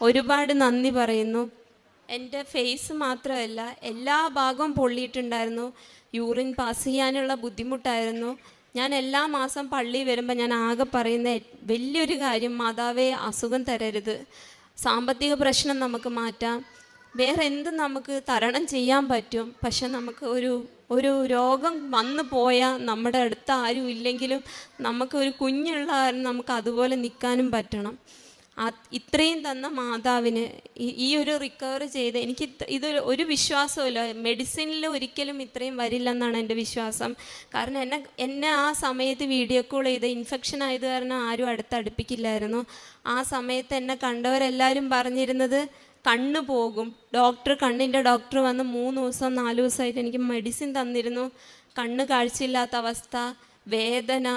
ഒരുപാട് നന്ദി പറയുന്നു. എൻ്റെ ഫേസ് മാത്രമല്ല എല്ലാ ഭാഗവും പൊള്ളിയിട്ടുണ്ടായിരുന്നു. യൂറിൻ പാസ് ചെയ്യാനുള്ള ബുദ്ധിമുട്ടായിരുന്നു. ഞാൻ എല്ലാ മാസം പള്ളിയിൽ വരുമ്പോൾ ഞാൻ ആകെ പറയുന്ന വലിയൊരു കാര്യം, മാതാവേ അസുഖം തരരുത്, സാമ്പത്തിക പ്രശ്നം നമുക്ക് മാറ്റാം, വേറെ എന്ത് നമുക്ക് തരണം ചെയ്യാൻ പറ്റും. പക്ഷെ നമുക്ക് ഒരു രോഗം വന്നു പോയാൽ നമ്മുടെ അടുത്ത് ആരും ഇല്ലെങ്കിലും നമുക്കൊരു കുഞ്ഞുള്ള കാരണം നമുക്ക് അതുപോലെ നിൽക്കാനും പറ്റണം. ഇത്രയും തന്ന മാതാവിന് ഈ ഒരു റിക്കവർ ചെയ്ത് എനിക്ക് ഇത് ഒരു വിശ്വാസമില്ല, മെഡിസിനിൽ ഒരിക്കലും ഇത്രയും വരില്ലെന്നാണ് എൻ്റെ വിശ്വാസം. കാരണം എന്നെ ആ സമയത്ത് വീഡിയോ കോൾ ചെയ്ത് ഇൻഫെക്ഷൻ ആയത് കാരണം ആരും അടുപ്പിക്കില്ലായിരുന്നു. ആ സമയത്ത് എന്നെ കണ്ടവരെല്ലാവരും പറഞ്ഞിരുന്നത് കണ്ണ് പോകും. കണ്ണിൻ്റെ ഡോക്ടർ വന്ന് 3 ദിവസം 4 ദിവസമായിട്ട് എനിക്ക് മെഡിസിൻ തന്നിരുന്നു. കണ്ണ് കാഴ്ചയില്ലാത്ത അവസ്ഥ, വേദന,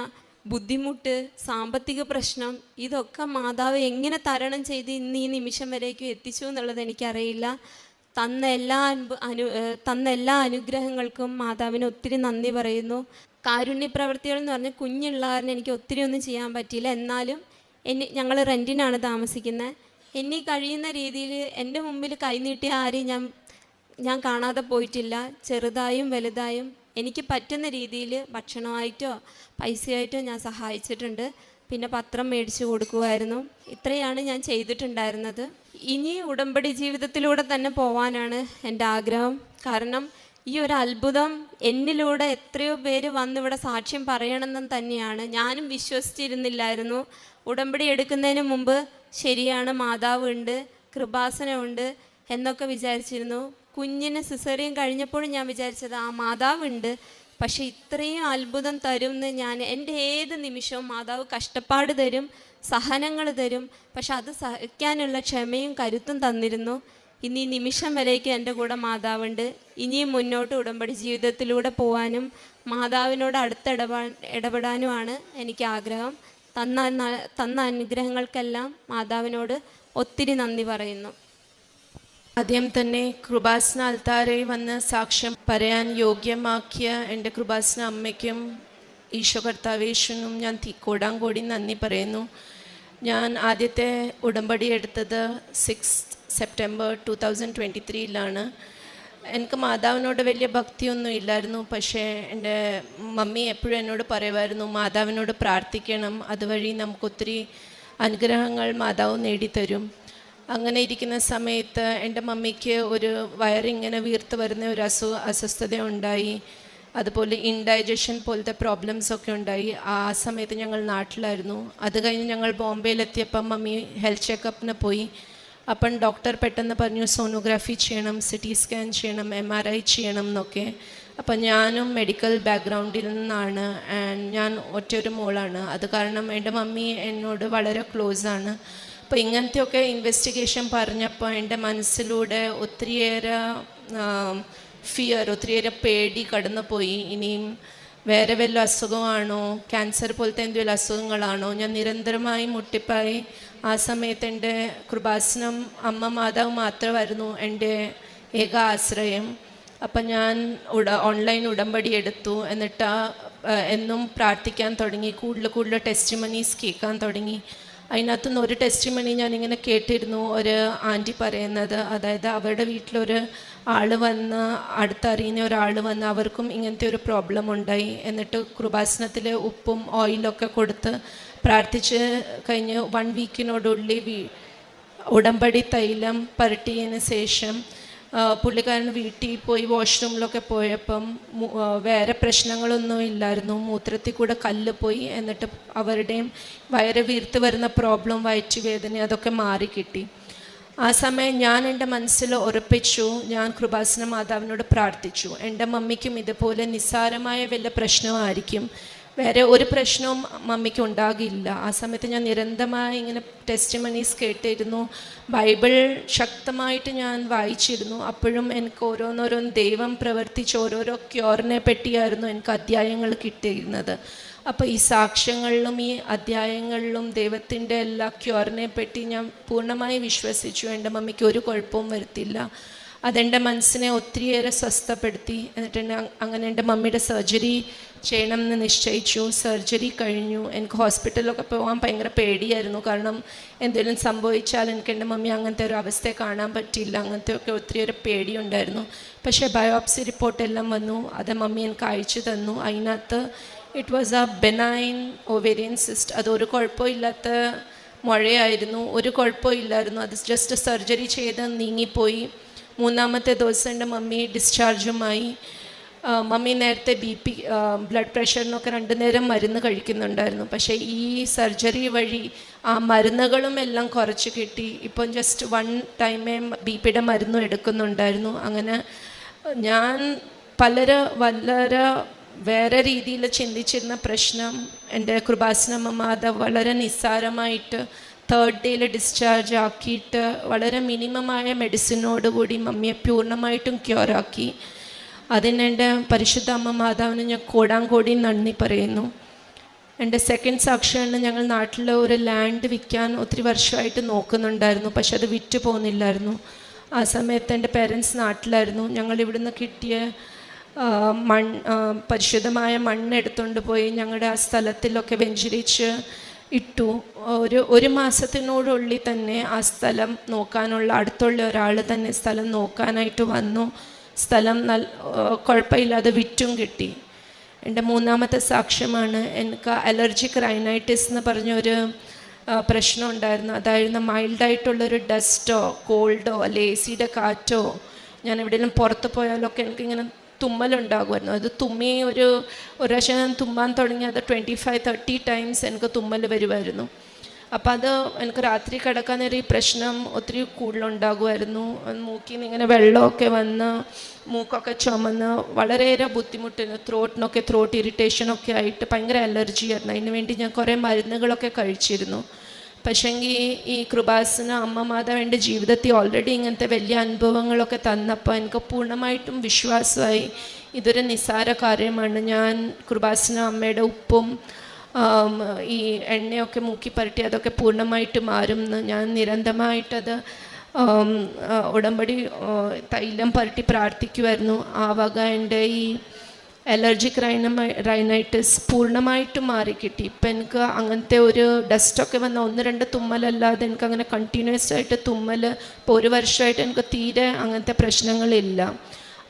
ബുദ്ധിമുട്ട്, സാമ്പത്തിക പ്രശ്നം, ഇതൊക്കെ മാതാവ് എങ്ങനെ തരണം ചെയ്ത് ഇന്ന് ഈ നിമിഷം വരേക്കും എത്തിച്ചു എന്നുള്ളത് എനിക്കറിയില്ല. തന്ന എല്ലാ അനുഗ്രഹങ്ങൾക്കും മാതാവിന് ഒത്തിരി നന്ദി പറയുന്നു. കാരുണ്യ പ്രവർത്തികൾ എന്ന് പറഞ്ഞാൽ കുഞ്ഞുള്ള കാരണം എനിക്ക് ഒത്തിരി ഒന്നും ചെയ്യാൻ പറ്റിയില്ല. എന്നാലും ഞങ്ങൾ റെൻറ്റിനാണ് താമസിക്കുന്നത്. എന്നെ കഴിയുന്ന രീതിയിൽ എൻ്റെ മുമ്പിൽ കൈനീട്ടിയ ആരെയും ഞാൻ കാണാതെ പോയിട്ടില്ല. ചെറുതായും വലുതായും എനിക്ക് പറ്റുന്ന രീതിയിൽ ഭക്ഷണമായിട്ടോ പൈസയായിട്ടോ ഞാൻ സഹായിച്ചിട്ടുണ്ട്. പിന്നെ പത്രം മേടിച്ചു കൊടുക്കുമായിരുന്നു. ഇത്രയാണ് ഞാൻ ചെയ്തിട്ടുണ്ടായിരുന്നത്. ഇനി ഉടമ്പടി ജീവിതത്തിലൂടെ തന്നെ പോവാനാണ് എൻ്റെ ആഗ്രഹം. കാരണം ഈ ഒരു അത്ഭുതം എന്നിലൂടെ എത്രയോ പേര് വന്നിവിടെ സാക്ഷ്യം പറയണമെന്ന് തന്നെയാണ്. ഞാനും വിശ്വസിച്ചിരുന്നില്ലായിരുന്നു. ഉടമ്പടി എടുക്കുന്നതിന് മുമ്പ് ശരിയാണ് മാതാവ് ഉണ്ട്, കൃപാസനമുണ്ട് എന്നൊക്കെ വിചാരിച്ചിരുന്നു. കുഞ്ഞിന് സിസേറിയൻ കഴിഞ്ഞപ്പോഴും ഞാൻ വിചാരിച്ചത് മാതാവുണ്ട്, പക്ഷെ ഇത്രയും അത്ഭുതം തരും എന്ന് എൻ്റെ ഏത് നിമിഷവും മാതാവ് കഷ്ടപ്പാട് തരും, സഹനങ്ങൾ തരും. പക്ഷെ അത് സഹിക്കാനുള്ള ക്ഷമയും കരുത്തും തന്നിരുന്നു. ഇനി ഈ നിമിഷം വരേക്കും എൻ്റെ കൂടെ മാതാവുണ്ട്. ഇനിയും മുന്നോട്ട് ഉടമ്പടി ജീവിതത്തിലൂടെ പോകാനും മാതാവിനോട് ഇടപെടാനുമാണ് എനിക്ക് ആഗ്രഹം. തന്ന അനുഗ്രഹങ്ങൾക്കെല്ലാം മാതാവിനോട് ഒത്തിരി നന്ദി പറയുന്നു. ആദ്യം തന്നെ കൃപാസന അൽത്താരയിൽ വന്ന് സാക്ഷ്യം പറയാൻ യോഗ്യമാക്കിയ എൻ്റെ കൃപാസന അമ്മയ്ക്കും ഈശോ കർത്താവേശനും ഞാൻ കോടാങ്കോടി നന്ദി പറയുന്നു. ഞാൻ ആദ്യത്തെ ഉടമ്പടി എടുത്തത് 6 സെപ്റ്റംബർ 2023 എനിക്ക് മാതാവിനോട് വലിയ ഭക്തിയൊന്നും ഇല്ലായിരുന്നു. പക്ഷേ എൻ്റെ മമ്മി എപ്പോഴും എന്നോട് പറയുമായിരുന്നു മാതാവിനോട് പ്രാർത്ഥിക്കണം, അതുവഴി നമുക്കൊത്തിരി അനുഗ്രഹങ്ങൾ മാതാവ് നേടിത്തരും. അങ്ങനെ ഇരിക്കുന്ന സമയത്ത് എൻ്റെ മമ്മിക്ക് ഒരു വയറിങ്ങനെ വീർത്ത് വരുന്ന ഒരു അസ്വസ്ഥത ഉണ്ടായി. അതുപോലെ ഇൻഡൈജഷൻ പോലത്തെ പ്രോബ്ലംസൊക്കെ ഉണ്ടായി. ആ സമയത്ത് ഞങ്ങൾ നാട്ടിലായിരുന്നു. അത് കഴിഞ്ഞ് ഞങ്ങൾ ബോംബെയിലെത്തിയപ്പം മമ്മി ഹെൽത്ത് ചെക്കപ്പിന് പോയി. അപ്പം ഡോക്ടർ പെട്ടെന്ന് പറഞ്ഞു സോണോഗ്രാഫി ചെയ്യണം, CT സ്കാൻ ചെയ്യണം, MRI ചെയ്യണം എന്നൊക്കെ. അപ്പം ഞാനും മെഡിക്കൽ ബാക്ക്ഗ്രൗണ്ടിൽ നിന്നാണ്, ആൻഡ് ഞാൻ ഒറ്റൊരു മോളാണ്. അത് കാരണം എൻ്റെ മമ്മി എന്നോട് വളരെ ക്ലോസ് ആണ്. അപ്പോൾ ഇങ്ങനത്തെയൊക്കെ ഇൻവെസ്റ്റിഗേഷൻ പറഞ്ഞപ്പോൾ എൻ്റെ മനസ്സിലൂടെ ഒത്തിരിയേറെ ഫിയർ, ഒത്തിരിയേറെ പേടി കടന്നു പോയി. ഇനിയും വേറെ വല്ല അസുഖമാണോ, ക്യാൻസർ പോലത്തെ എന്തെങ്കിലും അസുഖങ്ങളാണോ? ഞാൻ നിരന്തരമായി മുട്ടിപ്പായി. ആ സമയത്ത് എൻ്റെ കൃപാസനം അമ്മ മാതാവ് മാത്രമായിരുന്നു എൻ്റെ ഏക ആശ്രയം. അപ്പം ഞാൻ ഓൺലൈൻ ഉടമ്പടി എടുത്തു. എന്നിട്ട് എന്നും പ്രാർത്ഥിക്കാൻ തുടങ്ങി, കൂടുതൽ ടെസ്റ്റിമണീസ് കേൾക്കാൻ തുടങ്ങി. അതിനകത്തുനിന്ന് ഒരു ടെസ്റ്റിമണി ഞാനിങ്ങനെ കേട്ടിരുന്നു, ഒരു ആൻറ്റി പറയുന്നത്, അതായത് അവരുടെ വീട്ടിലൊരു ആൾ വന്ന്, അടുത്തറിയുന്ന ഒരാൾ വന്ന്, അവർക്കും ഇങ്ങനത്തെ ഒരു പ്രോബ്ലം ഉണ്ടായി. എന്നിട്ട് കൃപാസനത്തിൽ ഉപ്പും ഓയിലൊക്കെ കൊടുത്ത് പ്രാർത്ഥിച്ച് കഴിഞ്ഞ് 1 വീക്കിനോടുള്ളിൽ ഉടമ്പടി തൈലം പുരട്ടിയതിന് ശേഷം പുള്ളിക്കാരൻ വീട്ടിൽ പോയി വാഷ്റൂമിലൊക്കെ പോയപ്പം വേറെ പ്രശ്നങ്ങളൊന്നും ഇല്ലായിരുന്നു. മൂത്രത്തിൽ കൂടെ കല്ല് പോയി. എന്നിട്ട് അവരുടെയും വയറ് വീർത്ത് വരുന്ന പ്രോബ്ലം, വയറ്റുവേദന, അതൊക്കെ മാറിക്കിട്ടി. ആ സമയം ഞാൻ എൻ്റെ മനസ്സിൽ ഉറപ്പിച്ചു, ഞാൻ കൃപാസന മാതാവിനോട് പ്രാർത്ഥിച്ചു, എൻ്റെ മമ്മിക്കും ഇതുപോലെ നിസ്സാരമായ വല്ല പ്രശ്നമായിരിക്കും, വേറെ ഒരു പ്രശ്നവും മമ്മിക്ക് ഉണ്ടാകില്ല. ആ സമയത്ത് ഞാൻ നിരന്തരമായി ഇങ്ങനെ ടെസ്റ്റിമണീസ് കേട്ടിരുന്നു, ബൈബിൾ ശക്തമായിട്ട് ഞാൻ വായിച്ചിരുന്നു. അപ്പോഴും എനിക്ക് ഓരോന്നോരോന്ന് ദൈവം പ്രവർത്തിച്ച് ഓരോരോ ക്യൂറിനെ പറ്റിയായിരുന്നു എനിക്ക് അധ്യായങ്ങൾ കിട്ടിയിരുന്നത്. അപ്പോൾ ഈ സാക്ഷ്യങ്ങളിലും ഈ അധ്യായങ്ങളിലും ദൈവത്തിൻ്റെ എല്ലാ ക്യൂറിനെ പറ്റി ഞാൻ പൂർണ്ണമായി വിശ്വസിച്ചു. എൻ്റെ മമ്മിക്ക് ഒരു കുഴപ്പവും വരുത്തില്ല. അതെൻ്റെ മനസ്സിനെ ഒത്തിരിയേറെ സ്വസ്ഥപ്പെടുത്തി. എന്നിട്ട് അങ്ങനെ എൻ്റെ മമ്മിയുടെ സർജറി ചെയ്യണമെന്ന് നിശ്ചയിച്ചു. സർജറി കഴിഞ്ഞു. എനിക്ക് ഹോസ്പിറ്റലിലൊക്കെ പോകാൻ ഭയങ്കര പേടിയായിരുന്നു. കാരണം എന്തെങ്കിലും സംഭവിച്ചാൽ എനിക്ക് എൻ്റെ മമ്മി അങ്ങനത്തെ ഒരു അവസ്ഥയെ കാണാൻ പറ്റില്ല, അങ്ങനത്തെയൊക്കെ ഒത്തിരിയേറെ പേടിയുണ്ടായിരുന്നു. പക്ഷേ ബയോപ്സി റിപ്പോർട്ടെല്ലാം വന്നു, അത് മമ്മി എനിക്ക് അയച്ചു തന്നു. അതിനകത്ത് it was A benign ovarian cyst. അതൊരു കുഴപ്പമില്ലാത്ത മുഴയായിരുന്നു, ഒരു കുഴപ്പമില്ലായിരുന്നു. അത് ജസ്റ്റ് സർജറി ചെയ്ത് നീങ്ങിപ്പോയി. 3-ാമത്തെ ദിവസം എൻ്റെ മമ്മി ഡിസ്ചാർജുമായി. മമ്മി നേരത്തെ BP, ബ്ലഡ് പ്രഷറിനൊക്കെ 2 നേരം മരുന്ന് കഴിക്കുന്നുണ്ടായിരുന്നു. പക്ഷേ ഈ സർജറി വഴി ആ മരുന്നുകളും എല്ലാം കുറച്ച് കിട്ടി. ഇപ്പം ജസ്റ്റ് 1 ടൈമേ BPയുടെ മരുന്നും എടുക്കുന്നുണ്ടായിരുന്നു. അങ്ങനെ ഞാൻ വളരെ വേറെ രീതിയിൽ ചിന്തിച്ചിരുന്ന പ്രശ്നം എൻ്റെ കൃപാസന മാതാവ് വളരെ നിസ്സാരമായിട്ട് 3rd ഡേയിൽ ഡിസ്ചാർജ് ആക്കിയിട്ട് വളരെ മിനിമമായ മെഡിസിനോടുകൂടി മമ്മിയെ പൂർണ്ണമായിട്ടും ക്യൂറാക്കി. അതിനെൻ്റെ പരിശുദ്ധ അമ്മ മാതാവിന് ഞാൻ കോടാങ്കോടി നന്ദി പറയുന്നു. എൻ്റെ സെക്കൻഡ് സാക്ഷിയാണ്, ഞങ്ങൾ നാട്ടിൽ ഒരു ലാൻഡ് വിൽക്കാൻ ഒത്തിരി വർഷമായിട്ട് നോക്കുന്നുണ്ടായിരുന്നു. പക്ഷെ അത് വിറ്റ് പോകുന്നില്ലായിരുന്നു. ആ സമയത്ത് എൻ്റെ പേരൻസ് നാട്ടിലായിരുന്നു. ഞങ്ങൾ ഇവിടുന്ന് കിട്ടിയ പരിശുദ്ധമായ മണ്ണെടുത്തുകൊണ്ട് പോയി ഞങ്ങളുടെ ആ സ്ഥലത്തിലൊക്കെ വെഞ്ചരിച്ച് ഇട്ടു. ഒരു മാസത്തിനോടുള്ളിൽ തന്നെ ആ സ്ഥലം നോക്കാനുള്ള അടുത്തുള്ള ഒരാൾ തന്നെ സ്ഥലം നോക്കാനായിട്ട് വന്നു. സ്ഥലം കുഴപ്പമില്ലാതെ വിറ്റും കിട്ടി. എൻ്റെ 3-ാമത്തെ സാക്ഷ്യമാണ്, എനിക്ക് അലർജിക് റൈനൈറ്റിസ് എന്ന് പറഞ്ഞൊരു പ്രശ്നം ഉണ്ടായിരുന്നു. അതായത് മൈൽഡായിട്ടുള്ളൊരു ഡസ്റ്റോ കോൾഡോ അല്ലെ AC-യുടെ കാറ്റോ, ഞാൻ എവിടെയെങ്കിലും പുറത്ത് പോയാലൊക്കെ എനിക്കിങ്ങനെ തുമ്മലുണ്ടാകുമായിരുന്നു. അത് തുമ്മി ഒരു പ്രാവശ്യം ഞാൻ തുമ്മാൻ തുടങ്ങി അത് 25-30 ടൈംസ് എനിക്ക് തുമ്മൽ വരുമായിരുന്നു. അപ്പം അത് എനിക്ക് രാത്രി കിടക്കാൻ നേരം ഈ പ്രശ്നം ഒത്തിരി കൂടുതലുണ്ടാകുമായിരുന്നു. മൂക്കിൽ നിന്ന് ഇങ്ങനെ വെള്ളമൊക്കെ വന്ന് മൂക്കൊക്കെ ചുമന്ന് വളരെയേറെ ബുദ്ധിമുട്ടായിരുന്നു. ത്രോട്ട് ഇറിറ്റേഷനൊക്കെ ആയിട്ട് ഭയങ്കര അലർജിയായിരുന്നു. അതിന് വേണ്ടി ഞാൻ കുറേ മരുന്നുകളൊക്കെ കഴിച്ചിരുന്നു. പക്ഷേങ്കിൽ ഈ കൃപാസന അമ്മ മാതാവ് എൻ്റെ ജീവിതത്തിൽ ഓൾറെഡി ഇങ്ങനത്തെ വലിയ അനുഭവങ്ങളൊക്കെ തന്നപ്പോൾ എനിക്ക് പൂർണ്ണമായിട്ടും വിശ്വാസമായി ഇതൊരു നിസ്സാര കാര്യമാണ്. ഞാൻ കൃപാസന അമ്മയുടെ ഉപ്പും ഈ എണ്ണയൊക്കെ മൂക്കി പുരട്ടി അതൊക്കെ പൂർണ്ണമായിട്ട് മാറുമെന്ന് ഞാൻ നിരന്തരമായിട്ടത് ഉടമ്പടി തൈലം പുരട്ടി പ്രാർത്ഥിക്കുമായിരുന്നു. ആ വക എൻ്റെ ഈ അലർജിക് റൈനൈറ്റിസ് പൂർണ്ണമായിട്ടും മാറിക്കിട്ടി. ഇപ്പം എനിക്ക് അങ്ങനത്തെ ഒരു ഡസ്റ്റൊക്കെ വന്ന 1-2 തുമ്മലല്ലാതെ എനിക്ക് അങ്ങനെ കണ്ടിന്യൂസ് ആയിട്ട് തുമ്മൽ ഇപ്പോൾ 1 വർഷമായിട്ട് എനിക്ക് തീരെ അങ്ങനത്തെ പ്രശ്നങ്ങളില്ല.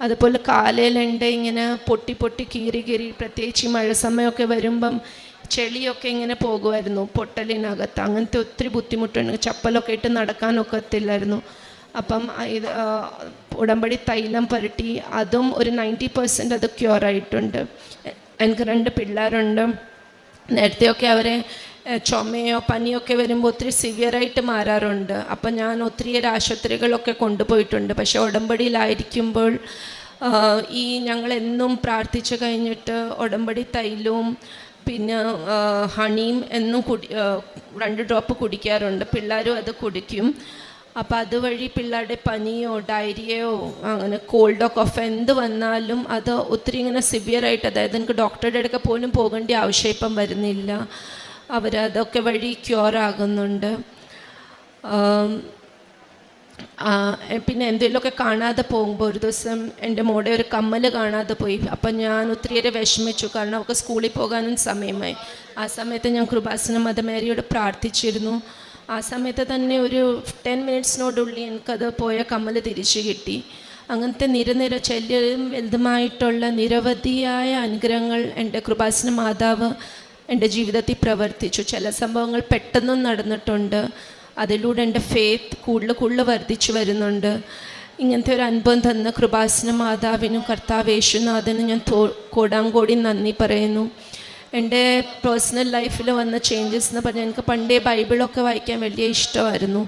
അതുപോലെ കാലയിലെൻ്റെ ഇങ്ങനെ പൊട്ടി കീറി പ്രത്യേകിച്ച് ഈ മഴ സമയമൊക്കെ വരുമ്പം ചെളിയൊക്കെ ഇങ്ങനെ പോകുമായിരുന്നു പൊട്ടലിനകത്ത്. അങ്ങനത്തെ ഒത്തിരി ബുദ്ധിമുട്ടുണ്ട്. ചപ്പലൊക്കെ ഇട്ട് നടക്കാനൊക്കത്തില്ലായിരുന്നു. അപ്പം ഇത് ഉടമ്പടി തൈലം പുരട്ടി അതും ഒരു 90% അത് ക്യൂറായിട്ടുണ്ട്. എനിക്ക് 2 പിള്ളേരുണ്ട്. നേരത്തെയൊക്കെ അവരെ ചുമയോ പനിയൊക്കെ വരുമ്പോൾ ഒത്തിരി സിവിയറായിട്ട് മാറാറുണ്ട്. അപ്പം ഞാൻ ഒത്തിരിയേറെ ആശുപത്രികളൊക്കെ കൊണ്ടുപോയിട്ടുണ്ട്. പക്ഷേ ഉടമ്പടിയിലായിരിക്കുമ്പോൾ ഈ ഞങ്ങളെന്നും പ്രാർത്ഥിച്ചു കഴിഞ്ഞിട്ട് ഉടമ്പടി തൈലവും പിന്നെ ഹണിയും എന്നും 2 ഡ്രോപ്പ് കുടിക്കാറുണ്ട്. പിള്ളേരും അത് കുടിക്കും. അപ്പോൾ അതുവഴി പിള്ളേരുടെ പനിയോ ഡയറിയയോ അങ്ങനെ കോൾഡോ കഫോ എന്ത് വന്നാലും അത് ഒത്തിരി ഇങ്ങനെ സിവിയറായിട്ട്, അതായത് എനിക്ക് ഡോക്ടറുടെ അടുക്ക പോലും പോകേണ്ട ആവശ്യം ഇപ്പം വരുന്നില്ല. അവരതൊക്കെ വഴി ക്യൂർ ആകുന്നുണ്ട്. പിന്നെ എന്തെങ്കിലുമൊക്കെ കാണാതെ പോകുമ്പോൾ ഒരു ദിവസം എൻ്റെ മോടെ ഒരു കമ്മൽ കാണാതെ പോയി. അപ്പം ഞാൻ ഒത്തിരിയേറെ വിഷമിച്ചു, കാരണം അവൾക്ക് സ്കൂളിൽ പോകാനും സമയമായി. ആ സമയത്ത് ഞാൻ കൃപാസന മദർ മേരിയോട് പ്രാർത്ഥിച്ചിരുന്നു. ആ സമയത്ത് തന്നെ ഒരു 10 മിനിറ്റ്സിനോടുള്ളിൽ എനിക്കത് പോയ കമ്മൽ തിരിച്ചു കിട്ടി. അങ്ങനത്തെ നിരനിര ചെല്ലും വലുതുമായിട്ടുള്ള നിരവധിയായ അനുഗ്രഹങ്ങൾ എൻ്റെ കൃപാസന മാതാവ് എൻ്റെ ജീവിതത്തിൽ പ്രവർത്തിച്ചു. ചില സംഭവങ്ങൾ പെട്ടെന്നും നടന്നിട്ടുണ്ട്. അതിലൂടെ എൻ്റെ ഫെയ്ത്ത് കൂടുതൽ വർദ്ധിച്ചു വരുന്നുണ്ട്. ഇങ്ങനത്തെ ഒരു അനുഭവം തന്ന കൃപാസന മാതാവിനും കർത്താവ് യേശുനാഥനും ഞാൻ കോടാങ്കോടി നന്ദി പറയുന്നു. എൻ്റെ പേഴ്സണൽ ലൈഫിൽ വന്ന ചേഞ്ചസ് എന്ന് പറഞ്ഞാൽ, എനിക്ക് പണ്ടേ ബൈബിളൊക്കെ വായിക്കാൻ വലിയ ഇഷ്ടമായിരുന്നു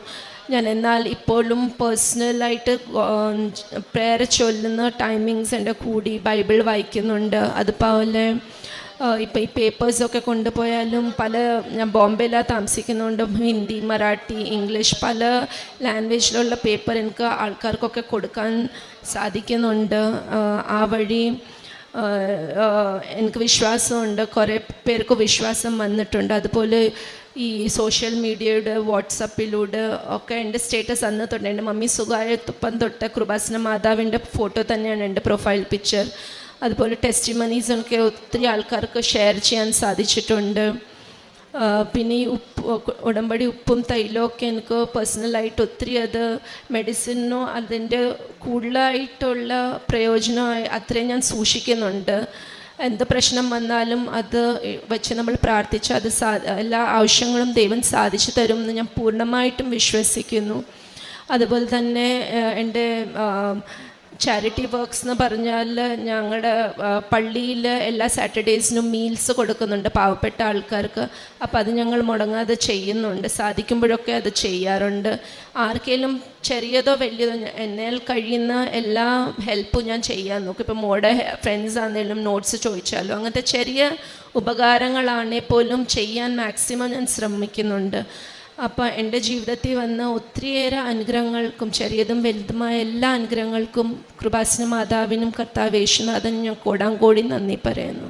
ഞാൻ. എന്നാൽ ഇപ്പോഴും പേഴ്സണലായിട്ട് പ്രേയർ ചൊല്ലുന്ന ടൈമിങ്സ് എൻ്റെ കൂടി ബൈബിൾ വായിക്കുന്നുണ്ട്. അതുപോലെ ഇപ്പോൾ ഈ പേപ്പേഴ്സൊക്കെ കൊണ്ടുപോയാലും ഞാൻ ബോംബെയിലാണ് താമസിക്കുന്നുണ്ട്. ഹിന്ദി, മറാഠി, ഇംഗ്ലീഷ് പല ലാംഗ്വേജിലുള്ള പേപ്പർ എനിക്ക് ആൾക്കാർക്കൊക്കെ കൊടുക്കാൻ സാധിക്കുന്നുണ്ട്. ആ വഴി എനിക്ക് വിശ്വാസമുണ്ട്, കുറേ പേർക്ക് വിശ്വാസം വന്നിട്ടുണ്ട്. അതുപോലെ ഈ സോഷ്യൽ മീഡിയയുടെ വാട്സപ്പിലൂടെ ഒക്കെ എൻ്റെ സ്റ്റേറ്റസ് അന്ന് തൊട്ട്, എൻ്റെ മമ്മി സുഖമായപ്പം തൊട്ട് കൃപാസന മാതാവിൻ്റെ ഫോട്ടോ തന്നെയാണ് എൻ്റെ പ്രൊഫൈൽ പിക്ചർ. അതുപോലെ ടെസ്റ്റിമണീസൊക്കെ ഒത്തിരി ആൾക്കാർക്ക് ഷെയർ ചെയ്യാൻ സാധിച്ചിട്ടുണ്ട്. പിന്നെ ഈ ഉടമ്പടി ഉപ്പും തൈലമൊക്കെ എനിക്ക് പേഴ്സണലായിട്ട് ഒത്തിരി അത് മെഡിസിനോ അതിൻ്റെ കൂടുതലായിട്ടുള്ള പ്രയോജനമായി അത്രയും ഞാൻ സൂക്ഷിക്കുന്നുണ്ട്. എന്ത് പ്രശ്നം വന്നാലും അത് വെച്ച് നമ്മൾ പ്രാർത്ഥിച്ച് അത് എല്ലാ ആവശ്യങ്ങളും ദൈവം സാധിച്ചു തരും എന്ന് ഞാൻ പൂർണ്ണമായിട്ടും വിശ്വസിക്കുന്നു. അതുപോലെ തന്നെ എൻ്റെ ചാരിറ്റി വർക്ക്സ് എന്ന് പറഞ്ഞാൽ ഞങ്ങളുടെ പള്ളിയിൽ എല്ലാ സാറ്റർഡേയ്സിനും മീൽസ് കൊടുക്കുന്നുണ്ട് പാവപ്പെട്ട ആൾക്കാർക്ക്. അപ്പോൾ അത് ഞങ്ങൾ മുടങ്ങാതെ ചെയ്യുന്നുണ്ട്. സാധിക്കുമ്പോഴൊക്കെ അത് ചെയ്യാറുണ്ട്. ആർക്കെങ്കിലും ചെറിയതോ വലിയതോ എന്നാൽ കഴിയുന്ന എല്ലാ ഹെൽപ്പും ഞാൻ ചെയ്യാൻ നോക്കും. ഇപ്പോൾ മോടെ ഫ്രണ്ട്സ് ആണെങ്കിലും നോട്ട്സ് ചോദിച്ചാലോ അങ്ങനത്തെ ചെറിയ ഉപകാരങ്ങളാണെങ്കിൽ പോലും ചെയ്യാൻ മാക്സിമം ഞാൻ ശ്രമിക്കുന്നുണ്ട്. അപ്പോൾ എൻ്റെ ജീവിതത്തിൽ വന്ന ഒത്തിരിയേറെ അനുഗ്രഹങ്ങൾക്കും ചെറിയതും വലുതുമായ എല്ലാ അനുഗ്രഹങ്ങൾക്കും കൃപാസന മാതാവിനും കർത്താവ് യേശുനാഥനും ഞാൻ കോടാങ്കോടി നന്ദി പറയുന്നു.